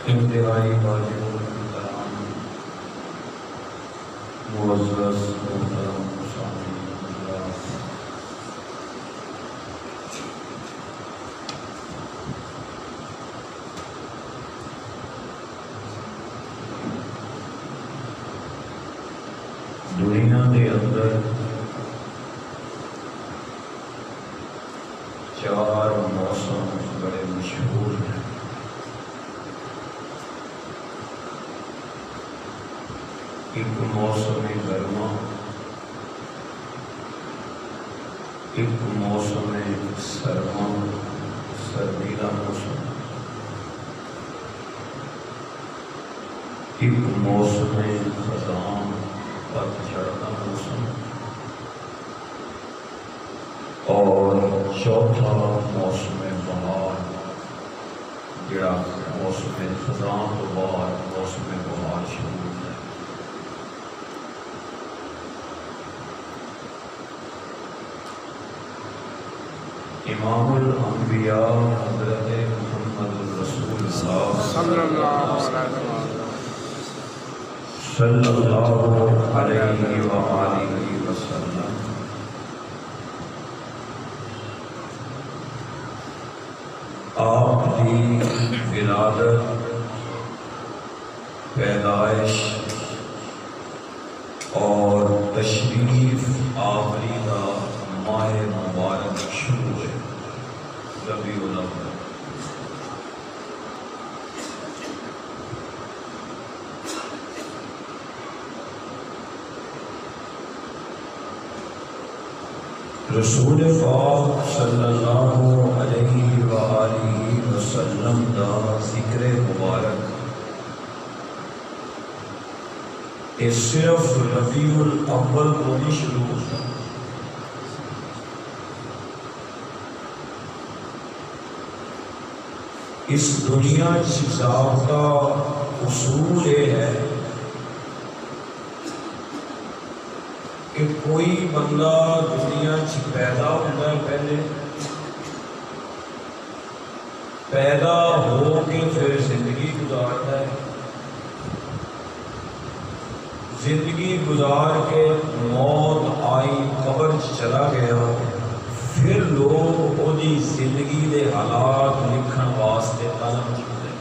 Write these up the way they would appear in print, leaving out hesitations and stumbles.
انتہائی واجب الکلام معزز محترم سامعین حضرات، دنیا کے اندر چار موسم بڑے مشہور ہیں۔ ایک موسم گرما، ایک موسم سرما، سردی کا موسم، ایک موسم خزاں، پتجھڑ کا موسم، اور چوتھا موسم بہار، جڑا موسم خزاں تو بعد موسم بہار شروع ہوتا ہے۔ امام الانبیاء حضرت محمد الرسول اللہ صلی اللہ علیہ وآلہ وسلم آپ کی ولادت، پیدائش اور تشریف آوری کا ماہ مبارک شروع ہوئے ربیع الاول۔ رسول پاک صلی اللہ علیہ وآلہ وسلم دا ذکر مبارک یہ صرف ربیع الاول کو نہیں شروع ہوتا، اس دنیا کی ضابطہ اصول یہ ہے کہ کوئی بندہ دنیا پیدا ہوتا ہے، پہلے پیدا ہو کے پھر زندگی گزارتا ہے، زندگی گزار کے موت آئی، قبر چلا گیا، پھر لوگ وہی زندگی دے حالات لکھن واسطے قلم چکتے ہیں۔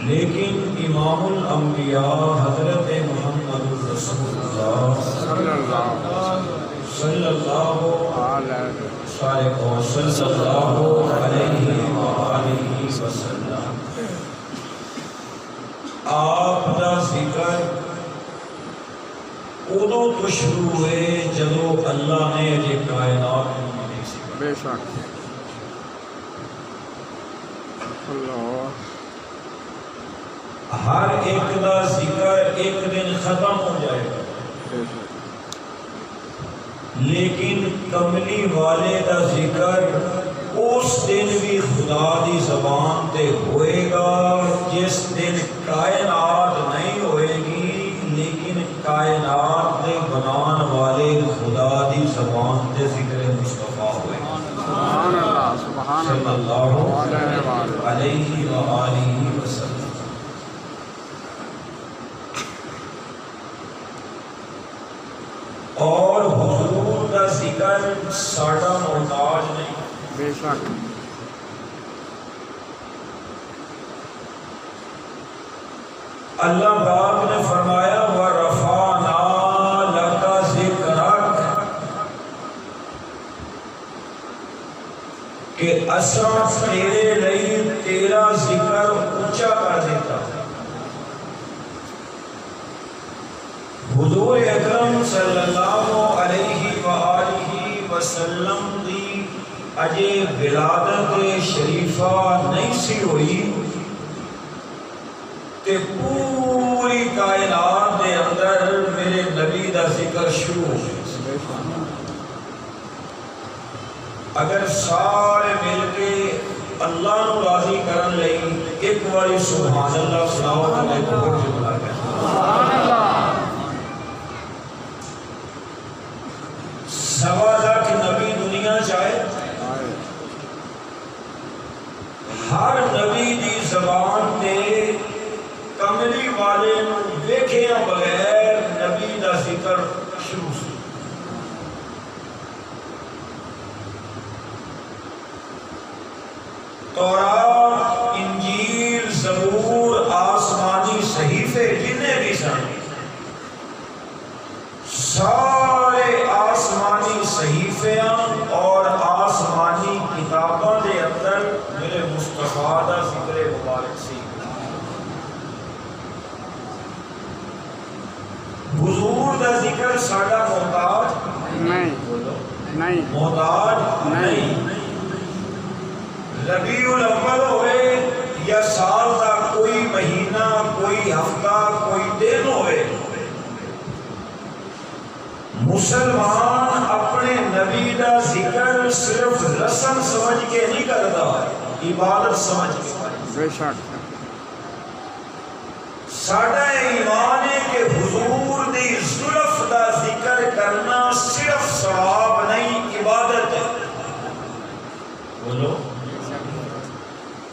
لیکن امام الانبیاء حضرت محمد رسول اللہ صلی اللہ علیہ وآلہ وسلم آپ کا ذکر ادو تو شروع ہوئے جدو اللہ نے یہ کائنات نہیں سی۔ بے شک اللہ، ہر ایک دا ذکر ایک دن ختم ہو جائے گا، لیکن کملی والے دا ذکر اس دن بھی خدا دی زبان تے ہوئے گا جس دن کائنات نہیں ہوئے گی، لیکن کائنات دے بنان والے خدا دی زبان تے ذکر مصطفیٰ ہوئے گا۔ سبحان اللہ، سبحان اللہ علیہ وآلہ وسلم۔ اور حضور کا ذکر ساڈا محتاج نہیں، بے شک اللہ پاک نے فرمایا وَرَفَعْنَا لَكَ ذِكْرَكَ، کہ اساں تیرے لئی تیرا ذکر اونچا کر دیتا۔ حضور اکرم صلی اللہ علیہ وآلہ وسلم دی اجے ولادت شریفہ نہیں سی ہوئی تے پوری کائنات دے اندر میرے نبی دا ذکر شروع ہو گیا۔ اگر سارے مل کے اللہ نو راضی کرن لئی ایک باری سبحان اللہ سناؤ تو میں بہت جملہ گیا۔ سبحان اللہ۔ 1.25 لاکھ نبی دنیا چاہے، ہر نبی دی زبان تے کملی والے ویکھیا بغیر نبی دا ذکر شروع سی. تورات، انجیل، زبور، آسمانی صحیفے جتنے بھی سن، سارے آسمانی صحیفیاں اور آسمانی کتاباں دے اندر میرے مصطفیٰ دا ذکر مبارک سی. حضور دا ذکر ساڈا محتاج نہیں، محتاج نہیں. ربیع الاول ہوئے یا سال کا کوئی مہینہ، کوئی ہفتہ، کوئی دن ہوئے، مسلمان اپنے نبی دا ذکر صرف رسم سمجھ کے نہیں کرتا، عبادت سمجھ کے. بے شک ساڈا ایمان ہے کہ حضور دی زلف دا ذکر کرنا صرف ثواب نہیں، عبادت ہے. بولو.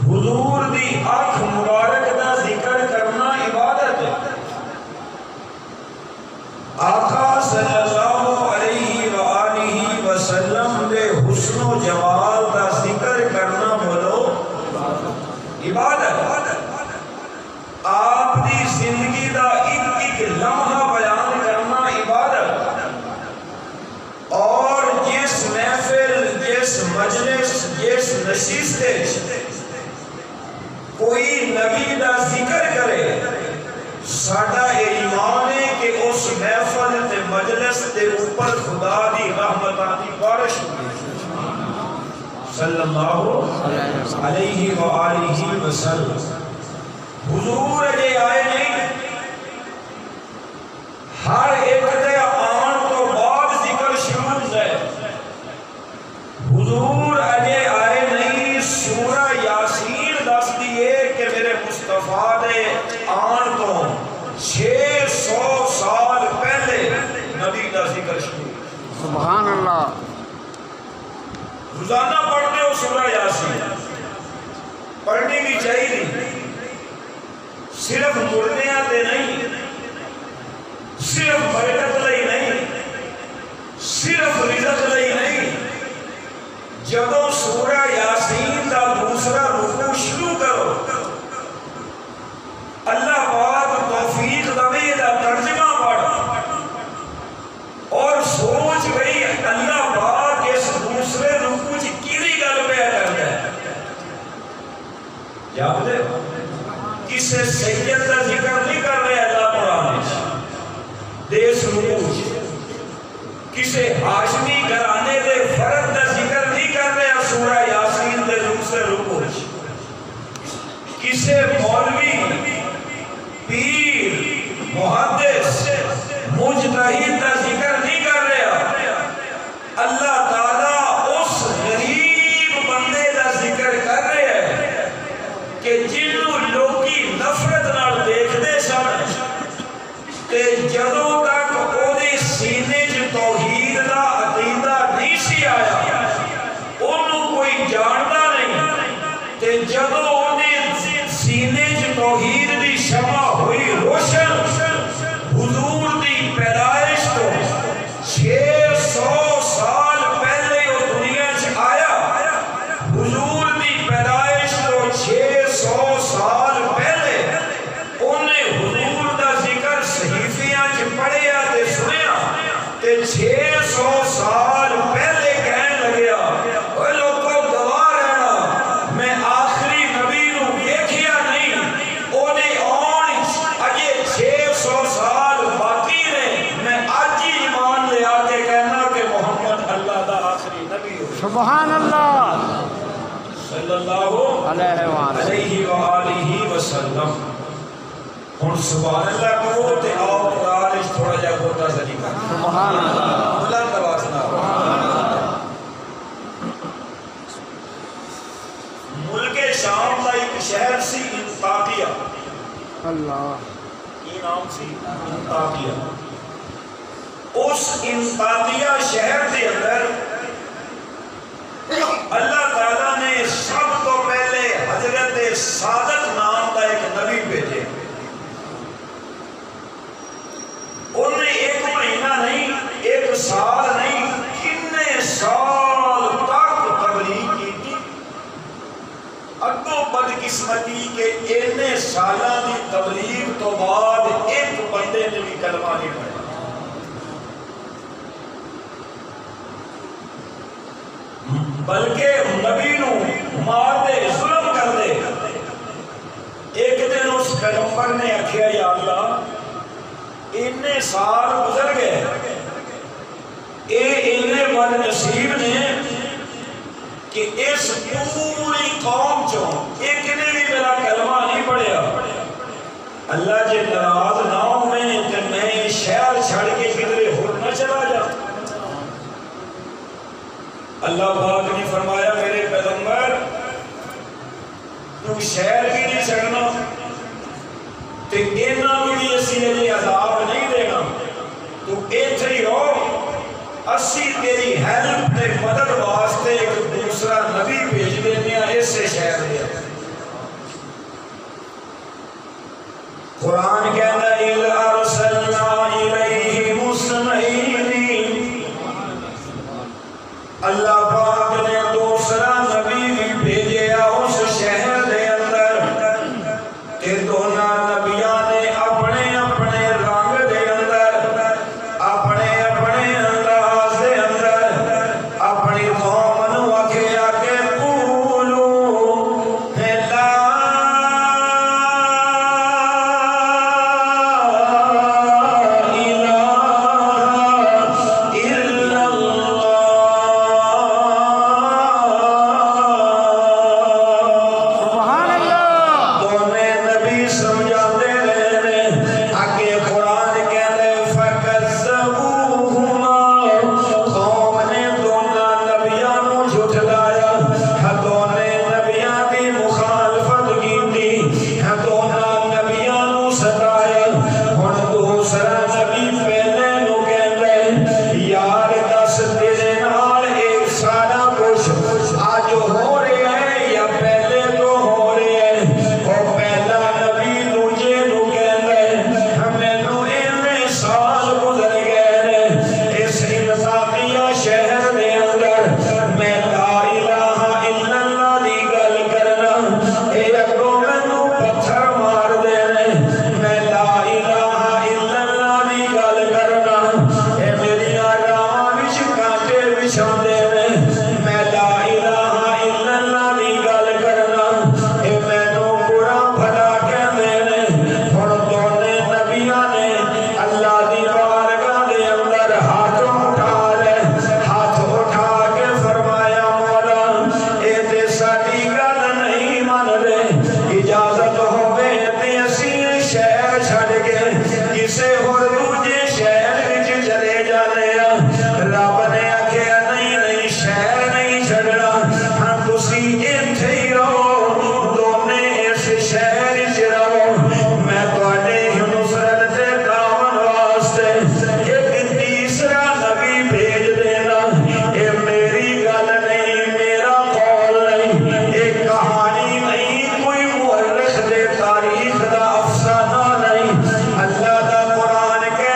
حضور دی آنکھ مبارک دا ذکر کرنا عبادت ہے. آقا صلی اللہ علیہ وآلہ وسلم دے حسن و جمال دا ذکر کرنا بولو عبادت. آپ دی زندگی دا ایک ایک لمحہ بیان کرنا عبادت. اور جس محفل، جس مجلس، جس نشست کوئی نبی دا ذکر کرے، ساڈا ایمان ہے کہ اس محفل تے مجلس دے اوپر خدا دی رحمتاں دی بارش ہوئی. صلی اللہ علیہ وآلہ وسلم. حضور اجے آئے نہیں، ہر ایک دے آن تو بعد ذکر شروع ہے. حضور اجے آئے نہیں، سورہ یاسین دس دیئے کہ میرے مصطفیٰ دے آن تو 600 سال پہلے نبی دا ذکر شروع. سبحان اللہ. روزانہ پڑھتے ہو سورہ یاسین، پڑھنی بھی چاہیے. صرف مردیاں تے نہیں، صرف برکت لئی نہیں، صرف رزق لئی نہیں. جدوں سورہ یاسین دا دوسرا رکوع شروع کرو، اللہ پاک توفیق دے دا ترجمہ پڑھ اور سوچ گئی اللہ پاک اس دوسرے رکوع کی کیڑی گل پہ کرتا ہے. یاد ہے کسے سید کا ذکر نہیں کر رہے اللہ قرآن دیس رکوع، کسے ہاشمی گھرانے دے فرد کا ذکر نہیں کر رہے سورہ یاسین دے دوسرے رکوع. کسے مولوی، پیر، محدث، مجتہد کا ذکر نہیں کر رہا. اللہ تعالیٰ اس غریب بندے کا ذکر کر رہے ہیں کہ جنہوں لوگی نفرت نال دیکھ دے سن تے جدوں تک او دے سینے چ توحید دا عقیدہ نہیں سی آیا، انہوں کوئی جاندا نہیں. تے جدوں او دے سینے چ توحید دی شمع ہوئی روشن، حضور دی پیدائش تو 600 سال پہلے وہ دنیا چ آیا. حضور دی پیدائش تو 600 سال پہلے انہیں حضور دا ذکر صحیفیاں چ پڑھیا تے سنیا تے 600 سال پہلے کہن لگیا اے لوگوں گواہ رہنا میں آخری نبی نو ویکھیا نہیں، اونے آن اجے 600 سال باقی نے. میں اج ہی ایمان لے آ کے کہنا کہ محمد اللہ دا آخری نبی ہو. سبحان اللہ. صلی اللہ علیہ وآلہ وسلم. ہن سبحان اللہ کہو تے آؤ قرآن اس تھوڑا جا بوتا سا نہیں کرنا. سبحان اللہ. بلند آواز نہ. ملک شام کا ایک شہر سی انطاکیہ. اللہ. یہ نام سی انطاکیہ. اس انطاکیہ شہر کے اندر اللہ تعالیٰ نے سب تو پہلے حضرت صادق نام کا ایک نبی بھیجے. سال نہیں کنے سال تک تبلیغ کی تھی. اگوں بدقسمتی کہ اینے سالاں دی تبلیغ تو بعد ایک بندے نے بھی کلمہ نہیں پڑھا. بلکہ نبی نو مار دے ظلم کر دے. ایک دن اس پیغمبر نے آکھیا یا اللہ اتنے سال گزر گئے اتنے بد نصیب نے کہ اس پوری قوم چوں ایک نے بھی میرا کلمہ نہیں پڑھیا. اللہ جے ناراض نہ ہوئے کہ میں شہر چھڑ کے کدھر ہور نہ چلا جا. اللہ پاک نے فرمایا میرے پیغمبر تو شہر بھی نہیں چھڑنا تے انہاں نوں بھی اسی نے عذاب نہیں دینا. تو ایتھے ہی رہو اسی تیری ہیلپ تے مدد واسطے ایک دوسرا نبی بھیج دینے ہیں اس سے شہر دے. قرآن کہتا ہے اِذْ أَرْسَلْنَا إِلَيْهِمُ اثْنَيْنِ. اللہ پاک نے دوسرا نبی بھی بھیجیا اس شہر دے اندر کہ دونوں نبیاں نے اپنے اپنے رنگ دے اندر اپنے اپنے انداز دے اندر اپنی قوم نو آکھیا کہ قولوا لا اللہ دا قرآن کے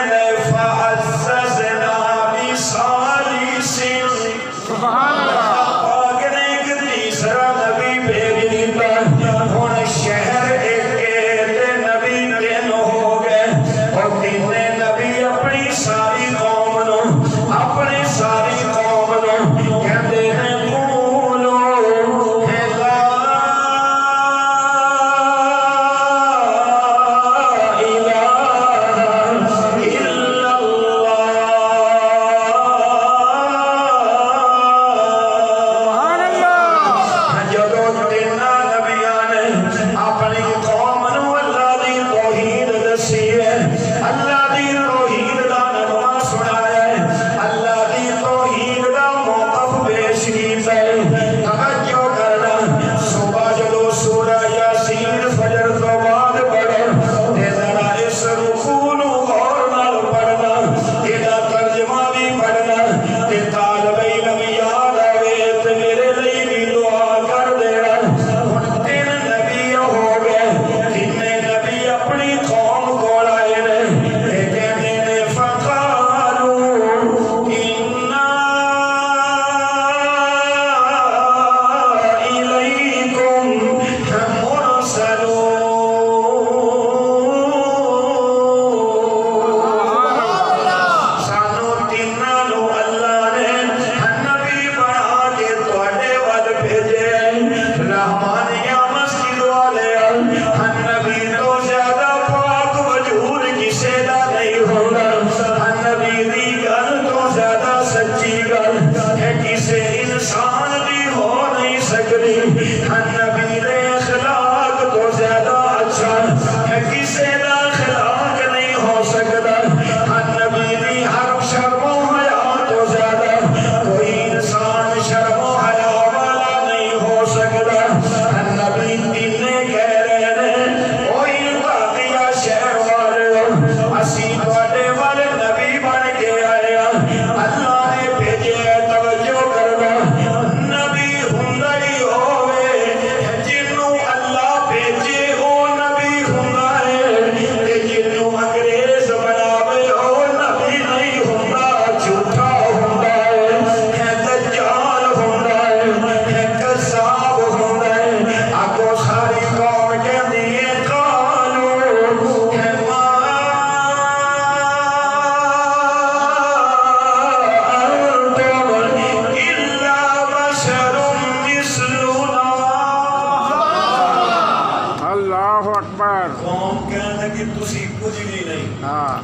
کہ تسی کچھ بھی نہیں، ہاں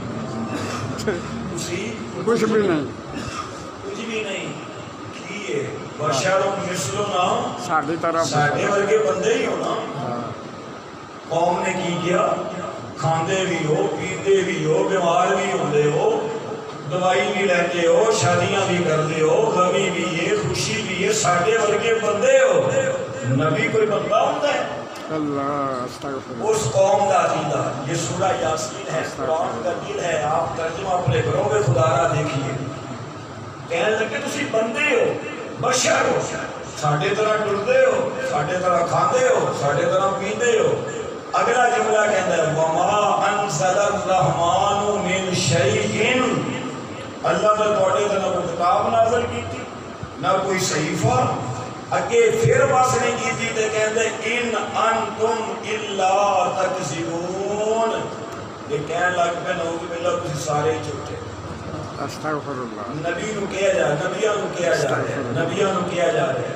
تسی کچھ بھی نہیں کچھ بھی نہیں کیے بشرم مثلنا ساڈی طرح ساڈے ورگے بندے ہی ہونا۔ ہاں قوم نے کی کیا؟ کھاندے بھی ہو، پیندے بھی ہو، بیمار بھی ہوندے ہو، دوائی بھی لیتے ہو، شادیاں بھی کرتے ہو، غمی بھی ہے، خوشی بھی ہے، ساڈے ورگے بندے ہو۔ نبی کوئی بندہ ہوتا ہے؟ اللہ استغفر اس قوم کا عقیدہ، یہ سورہ یاسین ہے، قرآن کا دل ہے، آپ ترجمہ اپنے گھروں میں خدا را دیکھیے۔ کہنے لگے تسی بندے ہو، بشر ہو، ساڈے طرح ٹردے ہو، ساڈے طرح کھاندے ہو، ساڈے طرح پیندے ہو۔ اگلا جملہ کہتا ہے وَمَا أَنزَلَ الرَّحْمَنُ مِنْ شَيْءٍ، اللہ نے تواڈے تے نہ کوئی کتاب نازل کیتی نہ کوئی صحیفہ، اگے پھر بس نہیں کیتی تے کہندے ان انتم الا تکذبون، یہ کہنے لگ پہ نعوذ باللہ تسی سارے ہی جھوٹے۔ استغفر اللہ نبی نو کیا جا، نبیاں نو کیا جا رہا ہے، نبیاں نو کیا جا رہا ہے۔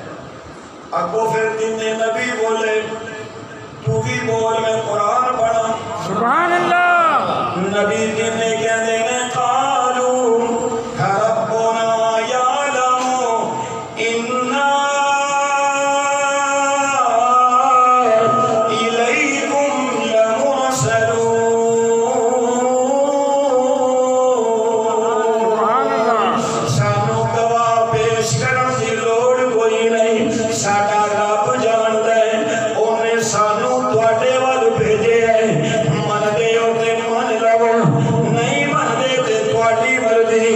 اگو پھر دن نبی بولے تو بھی بول میں قرآن پڑھا، سبحان اللہ نبی کہنے کہندے نے قالوا ربنا یعلم انا الیکم لمرسلون، سبحان اللہ سانو گواہ پیش کرن دی لوڑ کوئی نہیں، ساڈا رب جاندا ہے، اونے سانو تواڈے ول بھیجے ہے، من دے ہو تے من لو، نہیں من دے تے تواڈی مرضی،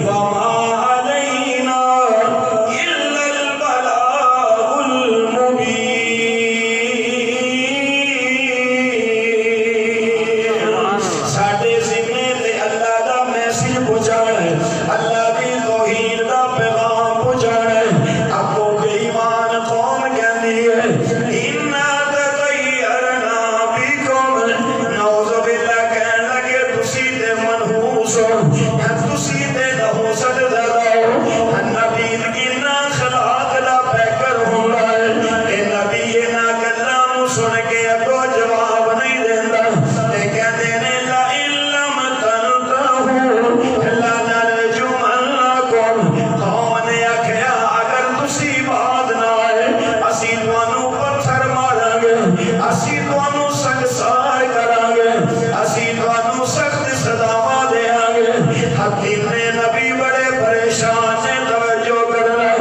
وما علینا الا البلاغ المبین۔ ساڈے ذمے تے اللہ دا میسج پہنچانا ہے، اللہ دی توحید دا پیغام پہنچانا ہے۔ اپو بے ایمان قوم کہندی ہے انا تطیرنا بکم، نعوذ باللہ کہنے لگے تسی تے منحوس ہو، تسی تے نحوست زیادہ ہو۔ نبی کنا خلاق دا پیکر ہوندا ہے، اے نبی انہاں گلاں نوں سن کے اگوں جواب نہیں دیندا تے کہندے نے لا علم تنتہو لا نرجمنکم، قوم نے آکھیا اگر تسی بات نہ آئے اسی تانوں پتھر ماراں گے، اسی تانوں سنگسار کراں گے، اسی تانوں سخت سزاواں دیاں گے۔ حکیم نے نبی بڑے پریشان نے توجہ کرنا،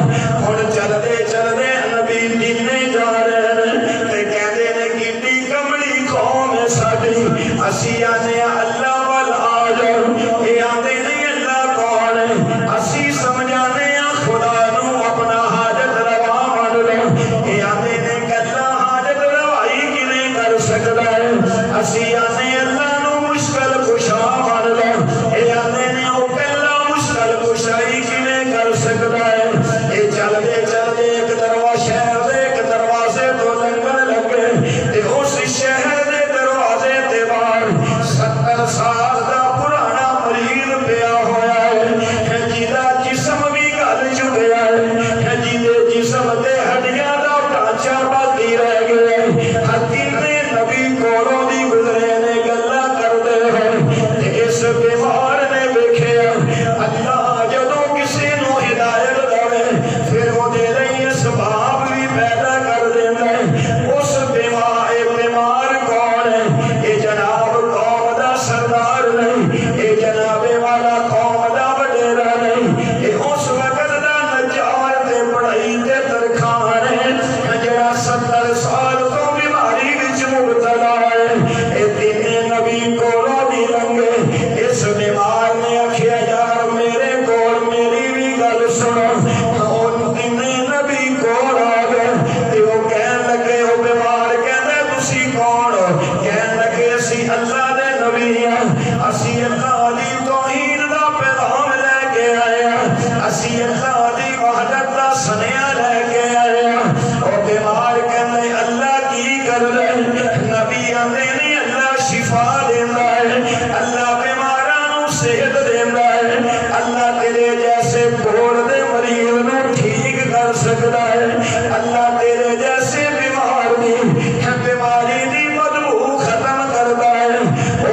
ہن چلدے چلدے نبی دینے جا رہے ہیں تے کہندے نے کتنی کملی قوم ہے ساڈی، اسی آنے اللہ وال آ جاؤ، اے آندے نہیں اللہ کون ہے، اسی سمجھانے خدا نو اپنا حاجت روا مان لو، اے آندے نے کلا حاجت روائی کیویں کر سکدا ہے، اسی آنے اللہ نو مشکل کشا مان لو، اے آندے نے او کلا مشکل کشائی کیویں کر سکدا ہے۔ اے چلدے چلدے ایک شہر دے ایک دروازے تو لنگن لگے تے اس شہر دے دروازے تے باہر 70 سال دا پرانا مریض پیا ہویا ہے، جیدا جسم بھی گل چکیا ہے، جیدے جسم تے ہڈیاں دا ڈھانچہ باقی رہ گیا ہے۔ حکیم نے نبی کولوں دی گزرے نے گلاں کردے ہوئے تے اس بیمار نے ویکھیا اللہ جدوں کسی نو ہدایت دے پھر وہ دے لئی اسباب بھی پیدا کر دیندا ہے۔ اس بیمار کون ہے؟ اے جناب قوم دا سردار نہیں، اے جناب والا قوم دا وڈیرا نہیں، اے اس وقت دا نجار تے پڑھائی تے ترخان ہے جڑا 70 سال تو بیماری وچ مبتلا ہے۔ اے تین نبی کولوں دی لنگے، اس بیمار نے آکھیا یار میرے کول میری بھی گل سنو، اون تین نبی کول آ گئے تے او کہن لگے، او بیمار کہندا تسی کون ہو؟ کہن لگے اسی اللہ دے نبی ہاں، اسی اللہ دی توحید دا پیغام لے کے آئے ہاں، اسی اللہ دی وحدت دا سنیا لے کے آئے ہاں۔ او بیمار کہندے اللہ کی کر لے، نبی آندے نہیں اللہ شفا دیندا ہے، اللہ بیماراں نوں صحت دیندا ہے، اللہ تیرے جیسے بھوڑ دے مریض نوں ٹھیک کر سکدا ہے، اللہ تیرے جیسے بیمار دی بیماری دی بدبو ختم کردا ہے۔ او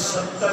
70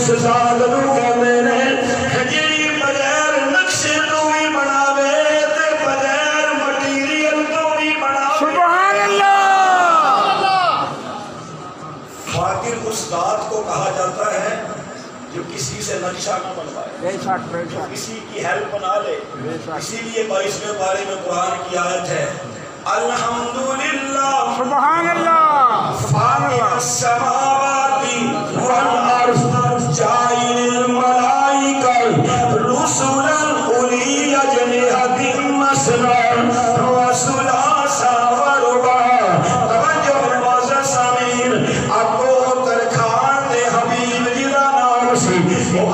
اس ذات نو کہندے نے جڑی بغیر نقشے تو بھی بناوے تے بغیر مٹیریل تو بھی بناوے سبحان اللہ فاقر اس ذات کو کہا جاتا ہے جو کسی سے نقشہ نہ بنوائے، بے شک بے جو شک کسی کی ہیلپ نہ لے. بے شک اسی لیے 22ویں پارے میں قرآن کی آیت ہے الحمدللہ سبحان اللہ سبحان فاطر اللہ السماوات والارض جاعل الملائکہ رسلا اولی اجنحۃ مثنی وثلاث ورباع. توجہ معزز سامعین، ابو ترکھان دے حبیب جی دا نام سی وہ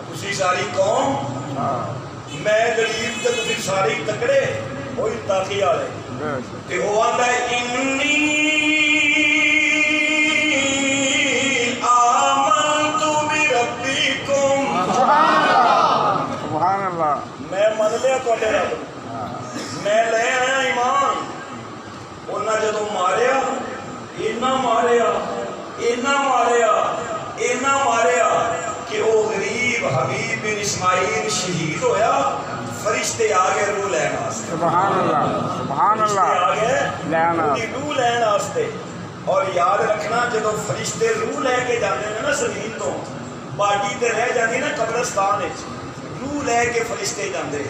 تسی ساری قوم میں غریب تے تسی ساری تکڑے وہی تاقی والے تے وہ آندا ہے انی آمنت بربکم سبحان اللہ میں من لیا تواڈے رب میں لے آیا ایمان. انہاں جدوں ماریا اینا ماریا اینا ماریا اینا ماریا کہ وہ غریب حبیب بن اسماعیل شہید ہویا. فرشتے آگے روح لین واسطے سبحان اللہ سبحان اللہ آگے لینا روح لین واسطے. اور یاد رکھنا جب فرشتے روح لے کے جاتے ہیں نا زمین تو باڈی تے رہ جاتی نا قبرستان وچ روح لے کے فرشتے جاندے.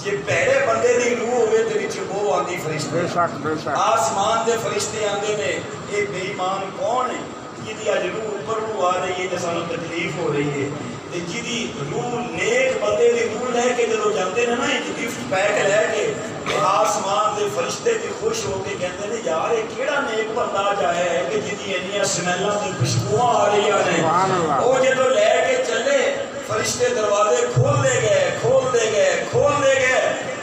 جی پہلے بندے دی روح ہوئے تے وچ وہ آندی فرشتے بے شک بے شک آسمان دے فرشتے آندے نے یہ بے ایمان کون ہے جی اج روح اوپر نو آ رہی ہے تے سانوں تکلیف ہو رہی ہے تے جی روح نیک بندے دی روح لے کے جدوں جاندے نے نا ایک گفٹ پیک لے کے تے آسمان دے فرشتے بھی خوش ہو کے کہندے نے یار یہ کیڑا نیک بندہ جایا ہے کہ جی انیاں سمیلاں تے خوشبوئاں آ رہی ہیں. وہ جدوں لے کے چلے فرشتے دروازے کھول دے گئے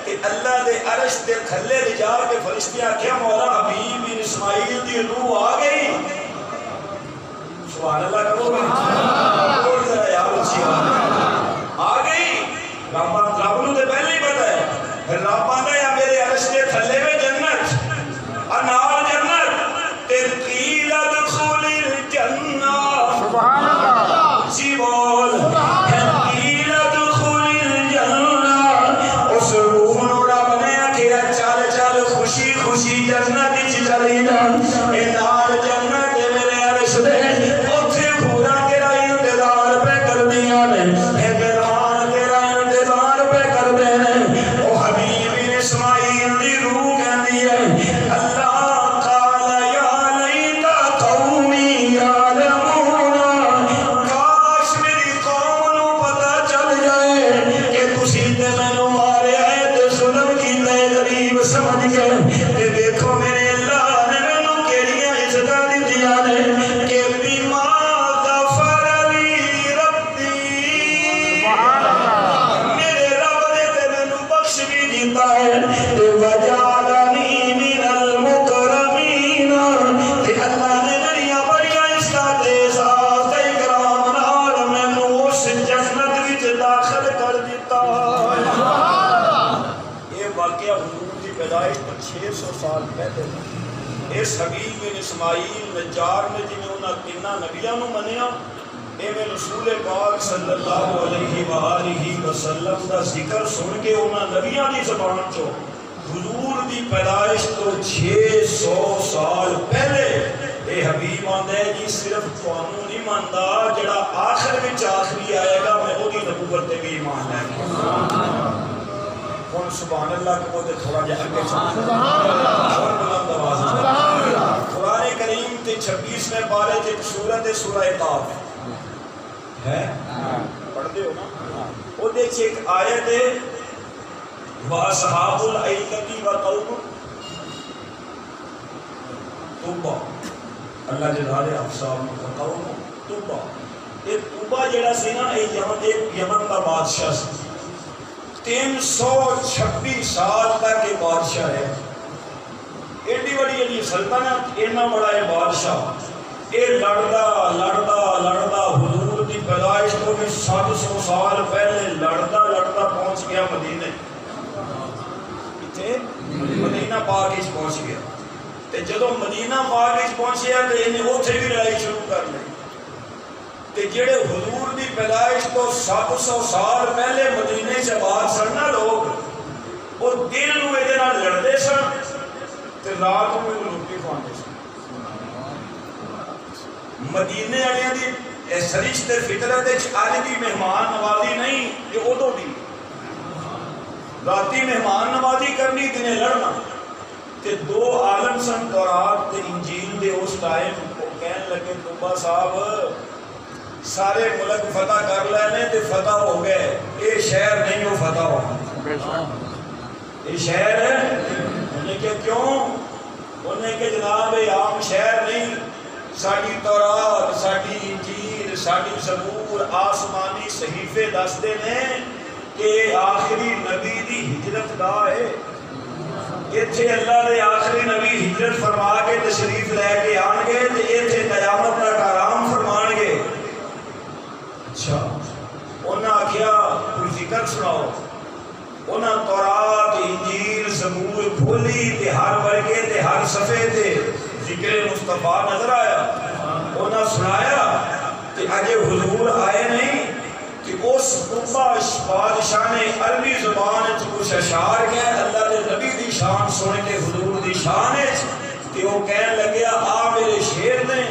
کہ اللہ دے عرش دے تھلے لے جا کے فرشتے آکھیا مولا حبیب بن اسماعیل دی روح آ گئی. سبحان اللہ کرو گے بول ذرا یار اچھی آ گئی. رب نو تے پہلے ہی پتہ ہے رب آندا ہے میرے عرش دے تھلے میں جنت اور نال جنت تقیل ادخل الجنہ. سبحان اللہ جی بول تقیل ادخل الجنہ. اس روح نو رب نے آکھیا چل چل خوشی خوشی جنت وچ چلی جا. اے نال جنت میرے عرش دے سال پہلے اس حبیب بن اسماعیل نجار نے جنہیں انہاں تیناں نبیاں نو منیا ایویں رسول پاک صلی اللہ علیہ وآلہ وسلم دا ذکر سن کے انہاں نبیاں دی زبان چوں حضور دی پیدائش تو 600 سال پہلے اے حبیب آندا ہے جی صرف تانوں نہیں ماندا جڑا آخر وچ آخری آئے گا میں اودی نبوت تے بھی ایمان لے کے کون سبحان اللہ کو تے تھوڑا جہا اگے سبحان اللہ بلند آواز سبحان اللہ قرآن کریم تے 26ویں پارے تے سورۃ قاف ہے پڑھ دے ہو نا او دے چ ایک آیت ہے واصحاب الایکۃ وقوم توبہ اللہ جلال افصاب وقوم توبہ یہ توبہ جڑا سی نا یمن دا بادشاہ سی 326 سال تک یہ بادشاہ ہے ایڈی بڑی یہ سلطنت اینا بڑا یہ بادشاہ یہ لڑدا حضور دی پیدائش کو بھی 700 سال پہلے لڑدا پہنچ گیا مدینے مدینہ پاک وچ پہنچ گیا تے جدوں مدینہ پاک وچ پہنچیا تے انہیں اوتھے بھی لڑائی شروع کر لی تے جڑے حضور دی پیدائش تو 700 سال پہلے مدینے چ آباد سن نا لوگ وہ دن نو اے دے نال لڑدے سن تے رات نو روٹی کھاندے سن مدینے والےاں دی سرشت فطرت وچ اج دی مہمان نوازی نہیں یہ اودوں دی راتی مہمان نوازی کرنی دنے لڑنا تے دو عالم سن تورات تے انجیل دے اس ٹائم وہ کہن لگے توبہ صاحب سارے ملک فتح کر لینے تے فتح ہو گئے یہ شہر نہیں ہو فتح ہو یہ شہر ہے انہیں کہ کیوں انہیں کہ جناب عام شہر نہیں ساڑی تورات ساڑی انجیل ساڑی زبور آسمانی صحیفے دستے ہیں کہ آخری نبی دی ہجرت گاہ ہے ایتھے اللہ دے آخری نبی ہجرت فرما کے تشریف لے کے آن گے تے ایتھے قیامت تک آرام فرمان گے اچھا انہاں آکھیا کوئی ذکر سناؤ انہاں تورات انجیل زبور کھولی تے ہر ورگے تے ہر صفحے تے ذکر مصطفیٰ نظر آیا انہاں سنایا تے اجے حضور آئے نہیں کہ اس بادشاہ نے عربی زبان کچھ اشعار کہے اللہ دے نبی دی شان سن کے حضور دی شان تے وہ کہنے لگیا آ میرے شعر نے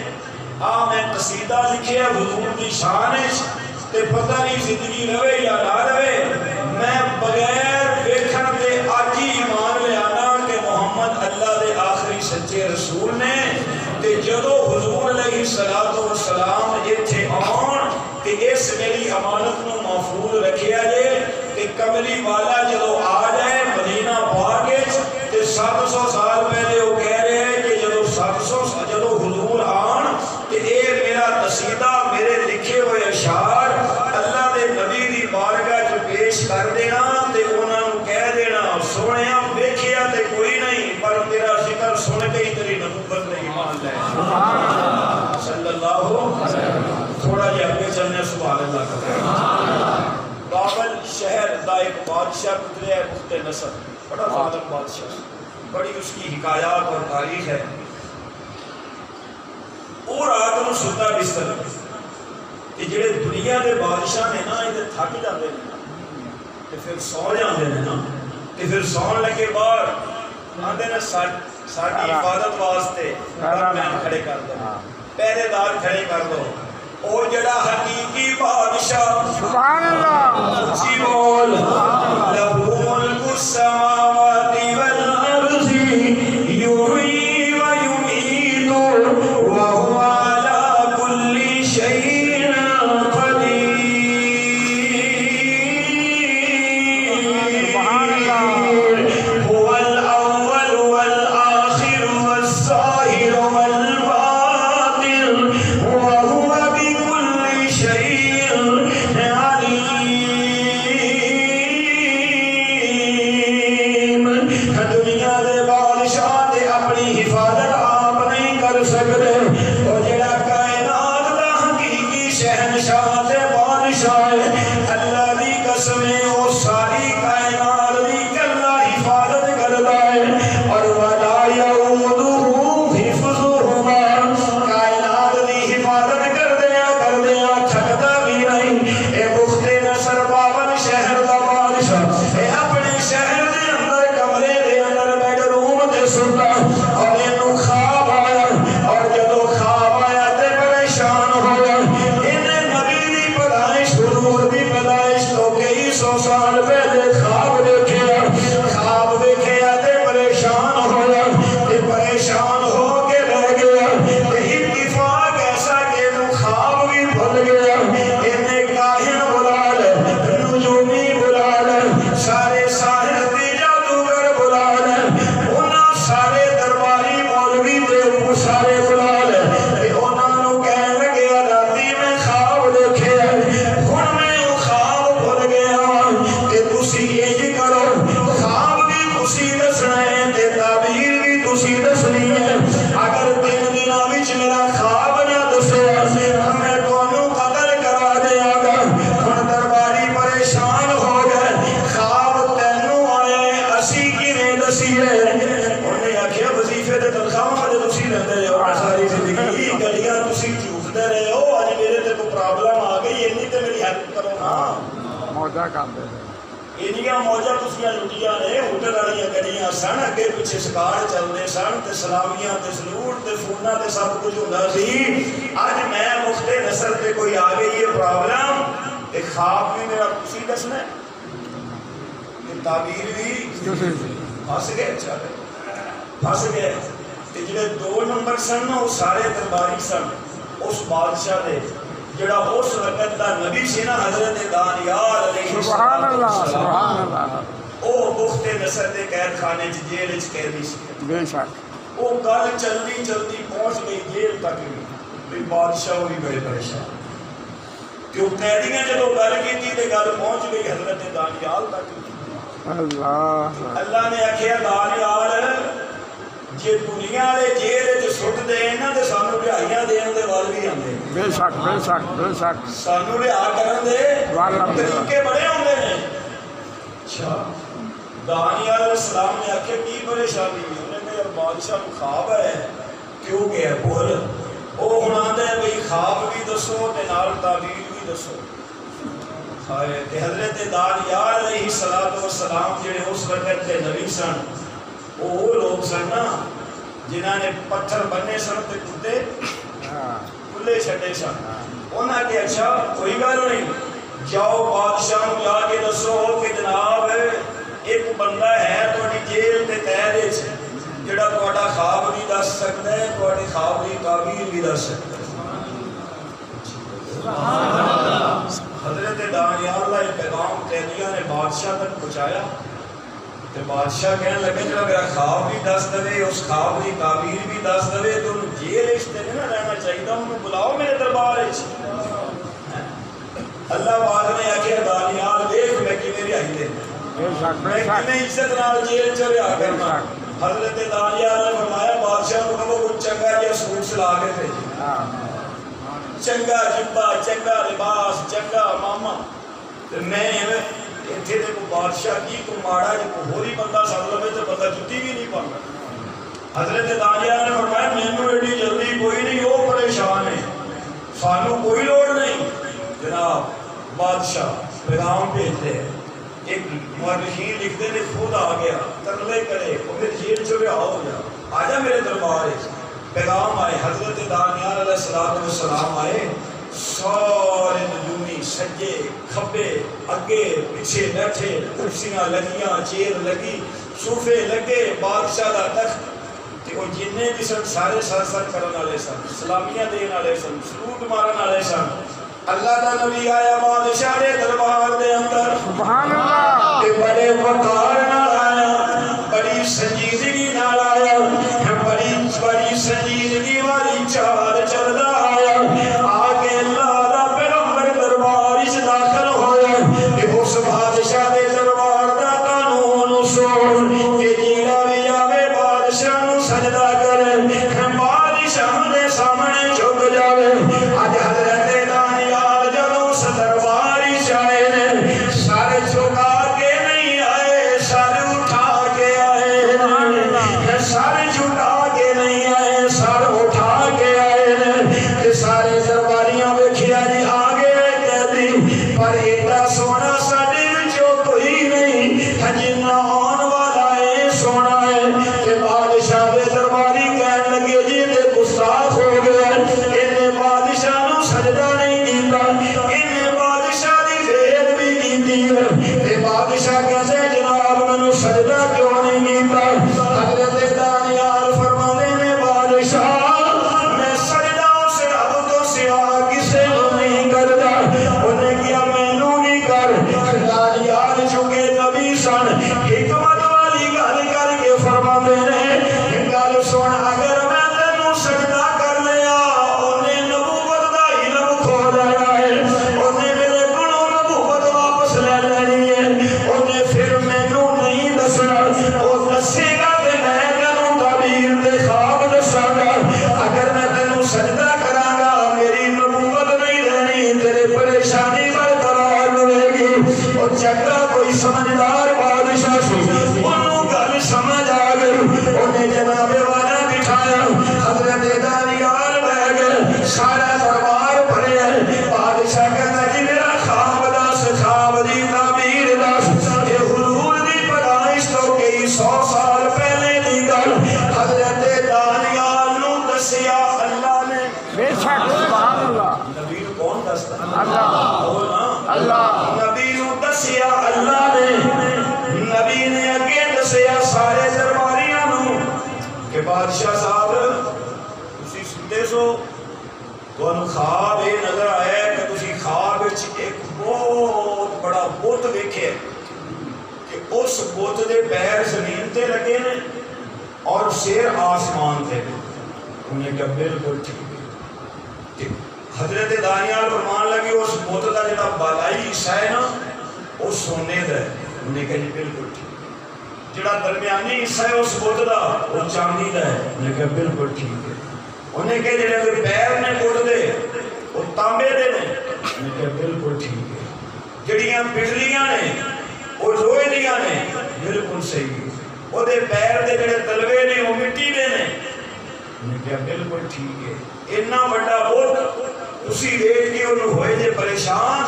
آ میں قصیدہ لکھیا حضور دی شان تے پتہ نہیں زندگی رہے یا نہ رہے میں بغیر ویکھن دے اج ہی ایمان لے آنا کہ محمد اللہ دے آخری سچے رسول نے تے جدوں حضور علیہ الصلوۃ والسلام ایتھے آن کہ اس میری امانت نو محفوظ رکھیا جے کہ کملی والا جدو آ جائے مدینہ پاک تے 700 سال پہلے وہ کہہ رہے ہیں کہ جدو 700 جدو حضور آن کہ اے میرا قصیدہ میرے لکھے ہوئے اشعار اللہ دے نبی دی بارگاہ چ پیش کر دینا تے انہاں نوں کہہ دینا سونیا ویکھیا تے کوئی نہیں پر تیرا ذکر سن کے ہی تیری نبوت نے ایمان لے صلی اللہ تھوڑا جہا اگے چلنے سبحان اللہ کرتے ہیں بابل شہر دا ایک بادشاہ گزرے ہے مفت نصر بڑا ظالم بادشاہ بڑی اس کی حکایات اور تاریخ ہے اور رات نو ستا بستر کہ جڑے دنیا دے بادشاہ نے نا یہ تھک جاندے نے تے پھر سو جاندے نے نا تے پھر سون لگے باہر آندے نے ساڈی حفاظت واسطے مین کھڑے کر دو پہرے دار کھڑے کر دو او جڑا حقیقی بادشاہ سبحان اللہ اونچی بول لہو ملک السماوات والارض یحیی و یمیت وهو علی کل شیء قدیر سبحان اللہ هو الاول والآخر والظاہر والباطن وهو بكل شيء عليم دنیا دے بادشاہ دے اپنی حفاظت آپ نہیں کر سکتے اور جڑا کائنات دا حقیقی شہنشاہ تے بادشاہ ہے اللہ دی قسم ہے وہ ساری کائنات دی کلا حفاظت کردا ہے اور ولا پریشان ہو کے رہ گیا اتفاق ایسا کہ وہ خواب بھی بھول گیا انہیں کاہن بلا لے نجومی بلا لے سارے ساحر دی جادوگر بلا لے انہاں سارے درباری مولوی دے وہ سارے بلا لے کہ انہاں نو کہنے لگے راتی میں خواب دیکھے ہن میں وہ خواب بھول گیا کہ تسی یہ کرو خواب بھی تسی دسنا ہے تے تعبیر بھی تسی دسنی ہے اگر 3 دنوں وچ میرا خواب نہ دسیا میں تانوں قتل کرا دیاں گا ہن درباری پریشان ہو گئے خواب تینوں آیا ہے اسی کیویں دسیے انہیں آکھیا وظیفے تے تنخواہ تے تسی لیندے ہو ساری زندگی گلیاں تسی جھوٹتے رہے ہو اج میرے تے کوئی پرابلم آ گئی اینی تے میری ہیلپ کرو نا موجہ کردے اینیاں موجاں تسیاں لٹیاں نے ہوٹل والیاں گڈیاں سن اگے پیچھے سکار چلدے سن تے سلامیاں تے سلوٹ تے فوناں تے سب کچھ ہوندا سی اج میں مفت نصر تے کوئی آ گئی ہے پرابلم تے خواب بھی میرا تسی دسنا ہے تے تعبیر بھی پھس گئے چلے پھس گئے تے جڑے 2 نمبر سن وہ سارے درباری سن اس بادشاہ دے جڑا اس وقت دا نبی سی نا حضرت دانیال علیہ سبحان اللہ سبحان اللہ او بخت نصر دے قید خانے چ جیل وچ قیدی سی بے شک او گل جلدی جلدی پہنچ گئی جیل تک بھی بادشاہ بھی بڑے پریشان کیوں قیدیاں جدوں گل کیتی تے گل پہنچ گئی حضرت دانیال تک اللہ نے آکھیا دانیال جے دنیا والے جیل وچ سٹ دے انہاں تے سانو رہائیاں دین دے وال بھی آندے بے شک بے شک بے شک سانو رہا کرن دے طریقے بڑے ہوندے نے اچھا دانیال علیہ السلام نے آکھیا کی پریشانی ہے انہوں نے کہا بادشاہ کو خواب ہے کیوں کہ بول او ہناندا ہے بھئی خواب بھی دسو تے نال تعبیر بھی دسو ہائے تے حضرت دانیال علیہ السلام جڑے اس وقت تے نبی سن وہ لوگ سن نا جنہاں نے پتھر بننے سن تے کتے کھلے چھڈے سن انہاں کہ اچھا کوئی گل نہیں جاؤ بادشاہ نوں جا کے دسو کہ جناب ایک بندہ ہے تہاڈی جیل تے قید وچ جڑا تہاڈا خواب بھی دس سکدا ہے تہاڈی خواب دی تعبیر بھی دس سکدا ہے سبحان اللہ حضرت دانیال کا پیغام قیدیاں نے بادشاہ تک پہنچایا تے بادشاہ کہنے لگے جڑا میرا خواب بھی دس دے اس خواب کی تعبیر بھی دس دے تو انہوں جیل وچ تے نہیں رہنا چاہیے انہوں بلاؤ میرے دربار وچ اللہ پاک نے آکھیا دانیال دیکھ میں کیویں رہائی دے میں کیویں عزت نال جیل چ رہا کرنا حضرت دانیال نے فرمایا بادشاہ کو کہو کچھ چنگا جہا سوٹ سلا کے بھیجے چنگا جبا چنگا لباس چنگا ماما تے میں اتنے تے کوئی بادشاہ کی کوئی ماڑا جی کوئی ہوری بندہ سد لوے تو بندہ جتی بھی نہیں پاتا حضرت دانیال نے فرمایا مینوں ایڈی جلدی کوئی نہیں وہ پریشان ہے سانو کوئی لوڑ نہیں جناب بادشاہ پیغام بھیجتے ہیں ایک مورخین لکھتے نے خود آ گیا ترلے کرے وہ میرے جیل چ رہا ہو جا آ جا میرے دربار پیغام آئے حضرت دانیال علیہ السلام آئے سارے نجومی سجے کھبے اگے پیچھے بیٹھے کرسیاں لگیاں چیر لگی صوفے لگے بادشاہ دا تخت تے وہ جننے بھی سن سارے سر سر کرن والے سن سلامیاں دین والے سن سلوٹ مارن والے سن اللہ دا نبی آیا بادشاہ دے دربار دے اندر سبحان اللہ تے بڑے وقار نال آیا بڑی سنجیدگی نال آیا بڑی سنجیدگی والی چال چلدا آیا آگے اللہ دا پیغمبر دربار وچ داخل ہویا تے اس بادشاہ دے دربار دا قانون سن کہ جیڑا بھی آوے بادشاہ نوں سجدہ کرے بادشاہ دے سامنے جھک جاوے اج حضرت دانیال جدوں اس دربار وچ آئے نے سر جھکا کے نہیں آئے سر اٹھا کے آئے سر جھکا کے نہیں آئے سر اٹھا کے آئے نے سارے درباریاں ویکھیا جی آگے قیدی پر ایڈا سونا ساڈے وچوں کوئی نہیں جنہ آن والا ہے سونا ہے کہ بادشاہ دے درباری کہن لگے سمجھدار بادشاہ سی انہوں گل سمجھ آ گئی انہیں جناب والا بٹھایا حضرت دانیال بہ گئے سارا دربار بھرے بادشاہ کہتا جی میرا خواب دس خواب دی تعبیر دس یہ حضور دی پیدائش تو کئی 100 سال پہلے دی گل حضرت دانیال نو دسیا اللہ نے بے شک سبحان اللہ نبی نو کون دستا اللہ اللہ نبی نو دسیا اللہ نے نبی نے اگے دسیا سارے درباریاں نو کہ بادشاہ صاحب تسی سنتے سو تانوں خواب یہ نظر آیا کہ تسی خواب وچ ایک بہت بڑا بت ویکھیا کہ اس بت دے پیر زمین تے لگے نے اور سر آسمان تے انہیں کہا بالکل ٹھیک ہے حضرت دانیال فرمان لگے اس بت کا جڑا بالائی حصہ ہے نا وہ سونے دا ہے انہیں کہا جی بالکل ٹھیک جڑا درمیانی حصہ ہے اس بت کا وہ چاندی دا ہے انہیں کہا بالکل ٹھیک ہے انہیں کہا جڑے پیر نے بت دے وہ تانبے دے نے انہیں کہا بالکل ٹھیک ہے جڑیاں پچھلیاں نے وہ لوہے دیاں نے بالکل صحیح ہے وہ دے پیر دے جڑے تلوے نے وہ مٹی دے نے انہیں کہا بالکل ٹھیک ہے اتنا بڑا بت اسی دیکھ کے انہوں ہوئے جے پریشان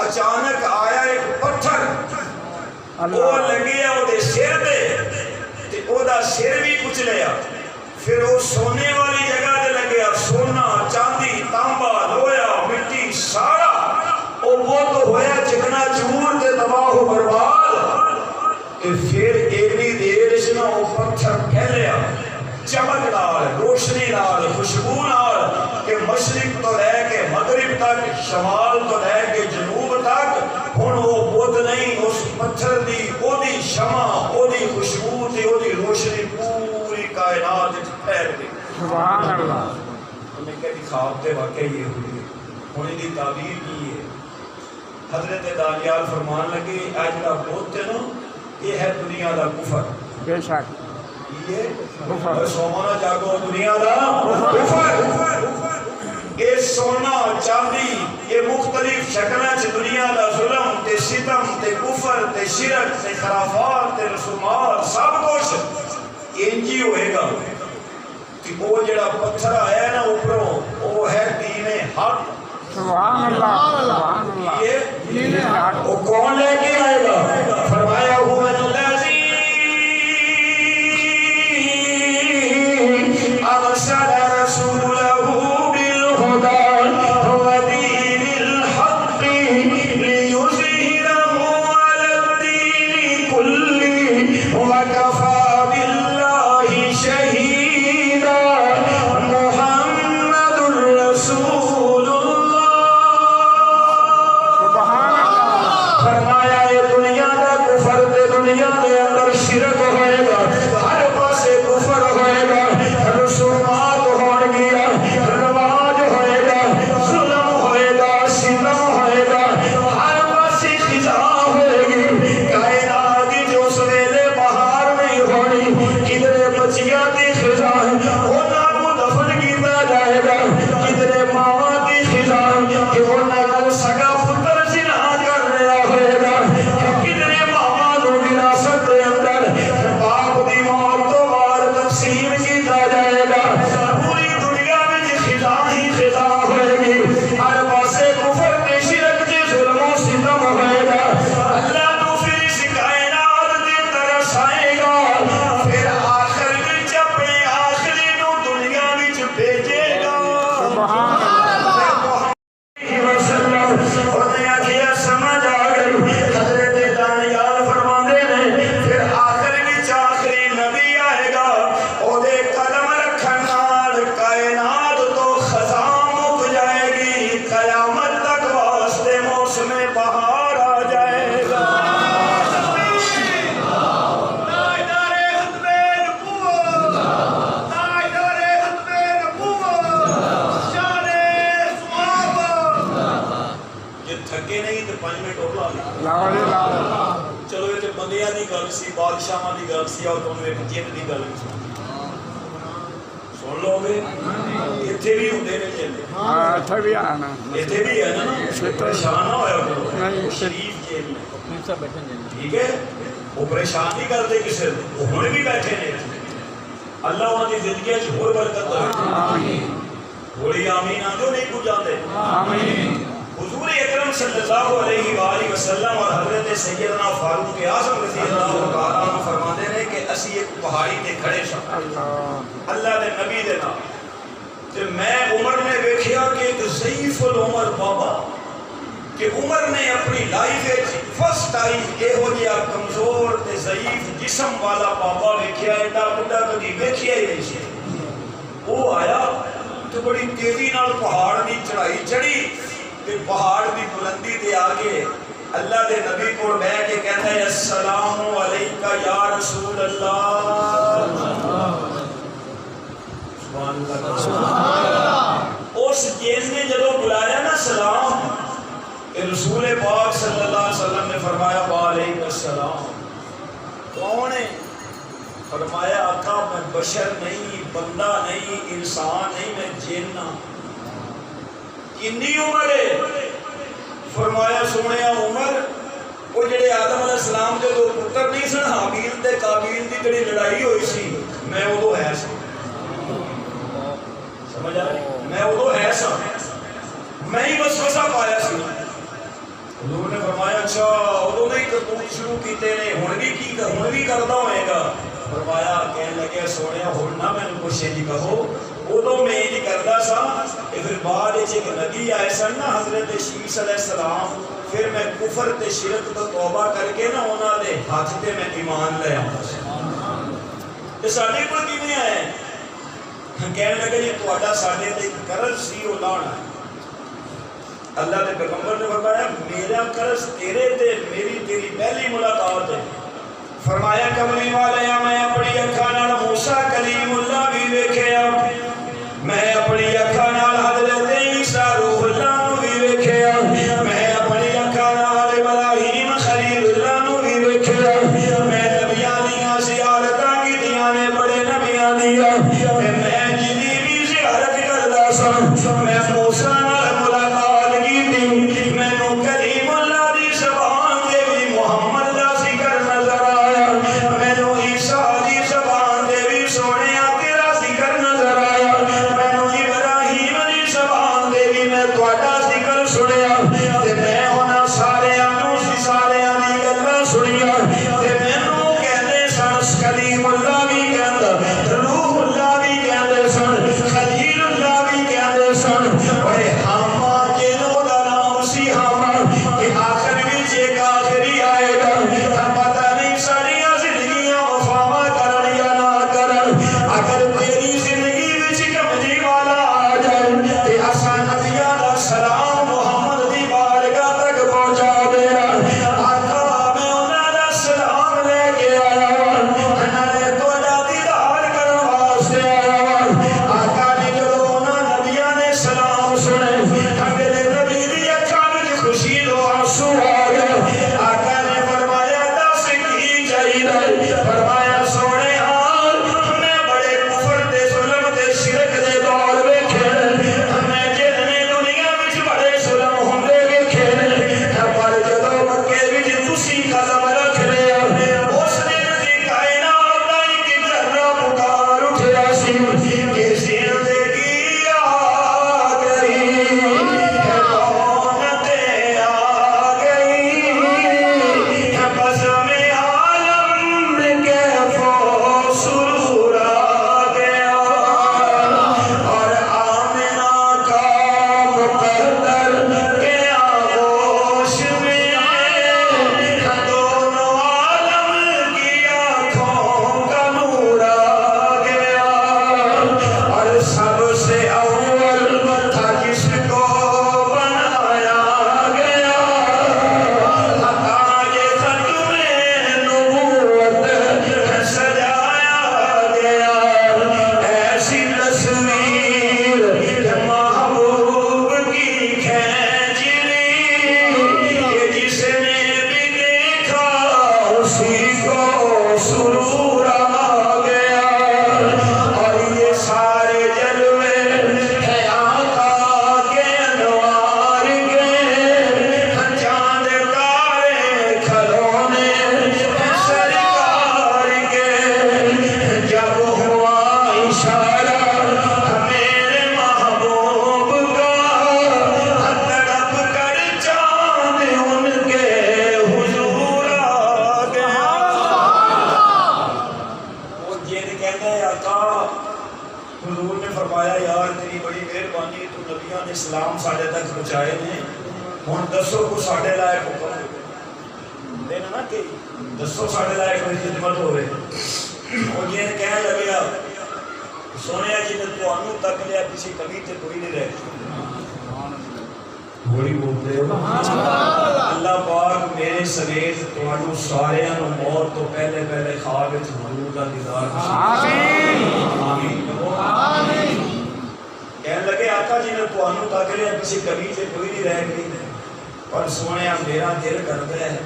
اچانک آیا ایک پتھر وہ لگیا وہ دے سر دے تے او دا سر بھی کچھ لیا پھر وہ سونے والی جگہ دے لگیا سونا چاندی تانبا لویا مٹی سارا وہ بت ہویا چکنا چور تے تباہ و برباد کہ پھر اتنی دیر اس نے وہ پتھر پھیلیا چمک نال روشنی نال خوشبو نال کہ مشرق تو لے کے مغرب تک شمال تو لے کے جنوب تک ہن وہ بت نہیں اس پتھر دی او دی شمع او دی خوشبو تے او دی روشنی پوری کائنات وچ پھیل گئی سبحان اللہ انہیں کہا خواب تے واقعی یہ ہوئی ہن دی تعبیر کی ہے حضرت دانیال فرمان لگے اے جڑا بت ہے نا یہ ہے دنیا دا کفر بے شک یہ سونا جاگو دنیا دا کفر یہ سونا چاندی یہ مختلف شکلیں چ دنیا دا ظلم تے ستم تے کفر تے شرک تے خرافات تے رسومات سب کچھ انجی ہوئے گا کہ وہ جڑا پتھر آیا ہے نا اوپروں وہ ہے دین حق سبحان اللہ سبحان اللہ یہ دین حق وہ کون لے کے آئے گا فرمایا ہوا الذی ارسل رسوله بالهدى ودين الحق ليظهره على الدين كله وكفى بالله شهيدا محمد رسول سبحان اللہ فرمایا یہ دنیا دا کفر تے دنیا دے اندر شرک ہوئے گا ہر پاسے کفر ہوئے گا رسومات ہون گیا رواج ہوئے گا ظلم ہوئے گا ستم ہوئے گا ہر پاسے خزاں ہوئے گی کائنات کی جو سویلے بہار نہیں ہونی کدھرے بچیاں کی خزاں انہاں کو دفن کیتا جائے گا کدھرے ماما کی خزاں کہ انہاں کو سگا پتر زنا کر رہا ہوئے گا کدھرے ماما کو وراثت دے اندر باپ دی موت تو بعد تقسیم کیتا جائے گا پوری دنیا میں خزاں ہی خزاں ہوئے گی ہر پاسے کفر تے شرک تے ظلم و ستم ہوئے گا اللہ تو پھر اس کائنات تے ترس آئے گا پھر آخر وچ اپنے آخری نو دنیا وچ بھیجے گا سبحان وسلم انہیں آخیا سمجھ آ گئی حضرت دانیال فرماندے نے پھر آخر وچ آخری نبی آئے گا او دے قدم رکھن نال کائنات تو خزاں مک جائے گی قیامت تک واسطے موسم بہار آ جائے گا یہ تھکے نہیں تو 5 منٹ اور لا لیں لا الہ الا چلو یہ تے بندیاں دی گل سی بادشاہاں دی گل سی اور تانوں ایک جن دی گل سن لو گے ایتھے بھی ہوندے نے جن اللہ اتھے بھی آنا ایتھے بھی ہے نا پریشان نہ ہویا کرو نہیں شریف جیل میں ٹھیک ہے وہ پریشان نہیں کرتے کسی وہ ہن بھی بیٹھے نے اللہ انہوں کی زندگی ہور برکت دے تھوڑی آمین آدھو نہیں کچھ جاتے حضور اکرم صلی اللہ علیہ وآلہ وسلم اور حضرت سیدنا فاروق اعظم رضی اللہ تعالیٰ عنہ فرماتے ہیں کہ اسی ایک پہاڑی تے کھڑے سا اللہ دے نبی دے نام تے میں عمر نے ویکھیا کہ ایک ضعیف العمر بابا کہ عمر نے اپنی لائف فرسٹ ٹائم اے ہو گیا کمزور تے ضعیف جسم والا بابا ویکھیا ایڈا بڑا کبھی ویکھیا ہی نہیں سی وہ آیا تو بڑی تیزی نال پہاڑ دی چڑھائی چڑھی تے پہاڑ دی بلندی تے آگے اللہ دے نبی کو بیٹھ کے کہتا ہے السلام علیکہ یا رسول اللہ سبحان اللہ اس جیز نے جدو بلایا نا سلام کہ رسول پاک صلی اللہ علیہ وسلم نے فرمایا وعلیکم السلام کون ہے فرمایا آقا میں بشر نہیں بندہ نہیں انسان نہیں میں جن ہوں کنی عمر ہے فرمایا سونے عمر وہ جڑے آدم علیہ السلام کے دو پتر نہیں سن حابیل تے قابیل دی جڑی لڑائی ہوئی سی میں وہ تو ہے سا سمجھ آ رہی میں وہ تو ہے سا میں ہی وسوسہ پایا سی حضور نے فرمایا اچھا وہ نہیں کرتوت شروع کیتے نے ہن بھی کردا ہوئے گا فرمایا کہنے لگے سونے ہن نہ میں نے کچھ نہیں کہو ادو میں نہیں کردا سا پھر بعد ایک نبی آئے سن نا حضرت شیس علیہ السلام پھر میں کفر تے شرک تو توبہ کر کے نا انہاں دے ہاتھ تے میں ایمان لے آؤں تے ساڈے کول کیویں آئے کہنے لگے جی تہاڈا ساڈے تے قرض سی او لانا اللہ نے پیغمبر نے فرمایا میرا قرض تیرے تے میری تیری پہلی ملاقات ہے فرمایا کملی والے میں اپنی اکھاں نال موسیٰ کلیم اللہ بھی ویکھیا میں اپنی اکھاں نال حضرت عیسیٰ روح اللہ نو بھی ویکھیا میں اپنی اکھاں نال ابراہیم خلیل اللہ نو بھی ویکھیا میں نبیاں دیاں زیارتاں کیتیاں نے بڑے نبیاں دیاں میں جدی بھی زیارت کردا سا میں موسیٰ نال ملاقات کیتی مینوں کلیم اللہ دی زبان دے بھی محمد دا ذکر نظر آیا مینوں عیسیٰ دی زبان دے بھی سونیا تیرا ذکر نظر آیا مینوں ابراہیم دی زبان دے بھی میں تہاڈا ذکر سنیا تے میں انہاں ساریاں نوں ساریاں دی گلاں سنیاں تے مینوں کہندے سن کلیم اللہ بھی کہندا روح اللہ بھی کہندے سن خلیل اللہ بھی کہندے سن اوے حضور نے فرمایا یار تیری بڑی مہربانی تو نبیوں نے اسلام ساڑھے تک پہنچائے نے ہن دسو کو ساڑھے لائق حکم دینا نا کہ دسو ساڑھے لائق کوئی خدمت ہوئے اور یہ کہنے لگیا سونے جی نے تو انو تک لیا کسی کمی تے کوئی نہیں رہے بڑی بولتے ہو اللہ پاک میرے سمیت تو انو سارے انو موت تو پہلے پہلے خواب حضور کا دیدار آمین آمین کہنے لگے آقا جی نے تو انو تک لیا کسی کمی تے کوئی نہیں رہ گئی پر سونے میرا دل کرتا ہے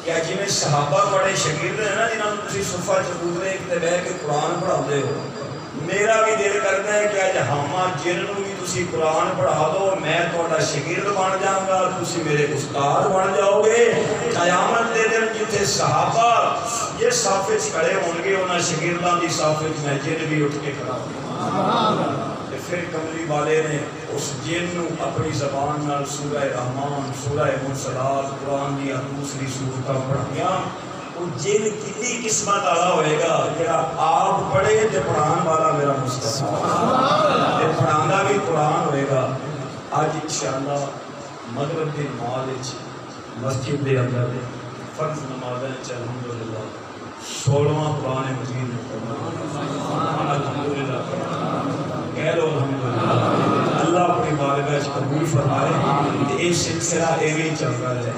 کہ جی میں صحابہ بڑے شگرد ہیں نا جنہوں نے تسی صفحہ چبودرے ایک تے بہ کے قرآن پڑھا دے ہو میرا بھی دل کرتا ہے کہ آج ہاما جنہوں بھی تسی قرآن پڑھا دو میں توڑا شگرد بن جاؤں گا تسی میرے استاد بن جاؤ گے قیامت دے دن جتھے صحابہ یہ صافچ کھڑے ہوں گے انہاں شگردان دی صافچ میں جن بھی اٹھ کے کھڑا ہوں پھر کملی والے نے اس جن نو اپنی زبان نال سورہ رحمان سورہ مرسلات قرآن دی دوسری سورتاں پڑھیاں وہ جن کتنی قسمت والا ہوئے گا جڑا آپ پڑھے تے پڑھان والا میرا مصطفیٰ تے پڑھانا بھی قرآن ہوئے گا آج انشاءاللہ مغرب کی نماز مسجد دے اندر فرض نمازیں الحمدللہ 16واں قرآن مجید الحمدللہ کہہ لو الحمدللہ اللہ اپنی بارگاہ قبول فرمائے کہ یہ سلسلہ ایویں چل رہا ہے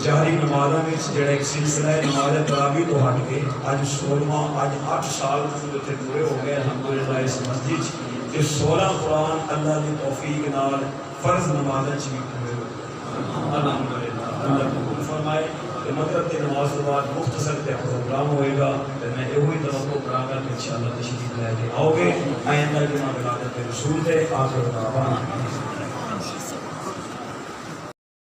جہری نمازاں وچ جڑا ایک سلسلہ ہے نماز تراویح تو ہٹ کے اج 16واں اج 8 سال تے پورے ہو گئے الحمدللہ اس مسجد کہ 16 قرآن اللہ دی توفیق نال فرض نمازاں چ بھی پورے ہو الحمدللہ اللہ قبول فرمائے کہ مغرب کی نماز کے بعد مختصر تے پروگرام ہوئے گا تے میں یہی توقع کراں گا کہ انشاءاللہ تشریف لے کے آؤ گے آئندہ جمعہ ولادت رسول تے آخر دعوانا